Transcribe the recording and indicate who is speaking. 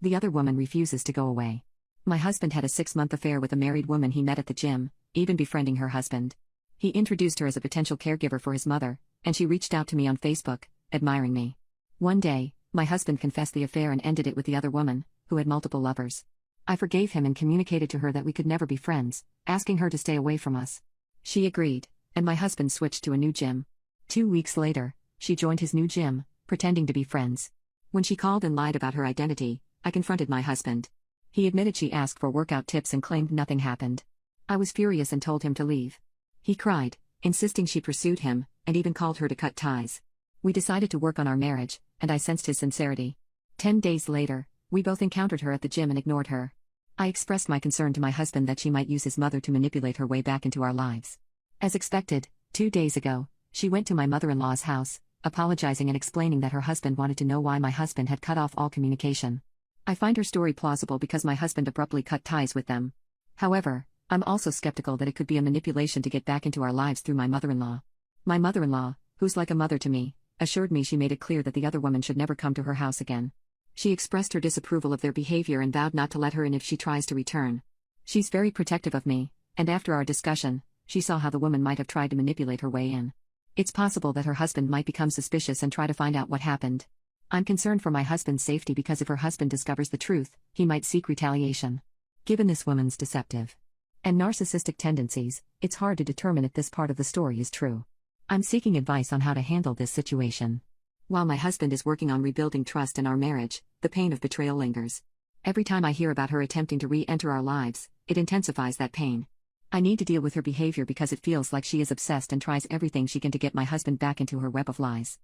Speaker 1: The other woman refuses to go away. My husband had a 6-month affair with a married woman he met at the gym, even befriending her husband. He introduced her as a potential caregiver for his mother, and she reached out to me on Facebook, admiring me. One day, my husband confessed the affair and ended it with the other woman, who had multiple lovers. I forgave him and communicated to her that we could never be friends, asking her to stay away from us. She agreed, and my husband switched to a new gym. 2 weeks later, she joined his new gym, pretending to be friends. When she called and lied about her identity, I confronted my husband. He admitted she asked for workout tips and claimed nothing happened. I was furious and told him to leave. He cried, insisting she pursued him, and even called her to cut ties. We decided to work on our marriage, and I sensed his sincerity. 10 days later, we both encountered her at the gym and ignored her. I expressed my concern to my husband that she might use his mother to manipulate her way back into our lives. As expected, 2 days ago, she went to my mother-in-law's house, apologizing and explaining that her husband wanted to know why my husband had cut off all communication. I find her story plausible because my husband abruptly cut ties with them. However, I'm also skeptical that it could be a manipulation to get back into our lives through my mother-in-law. My mother-in-law, who's like a mother to me, assured me she made it clear that the other woman should never come to her house again. She expressed her disapproval of their behavior and vowed not to let her in if she tries to return. She's very protective of me, and after our discussion, she saw how the woman might have tried to manipulate her way in. It's possible that her husband might become suspicious and try to find out what happened. I'm concerned for my husband's safety because if her husband discovers the truth, he might seek retaliation. Given this woman's deceptive and narcissistic tendencies, it's hard to determine if this part of the story is true. I'm seeking advice on how to handle this situation. While my husband is working on rebuilding trust in our marriage, the pain of betrayal lingers. Every time I hear about her attempting to re-enter our lives, it intensifies that pain. I need to deal with her behavior because it feels like she is obsessed and tries everything she can to get my husband back into her web of lies.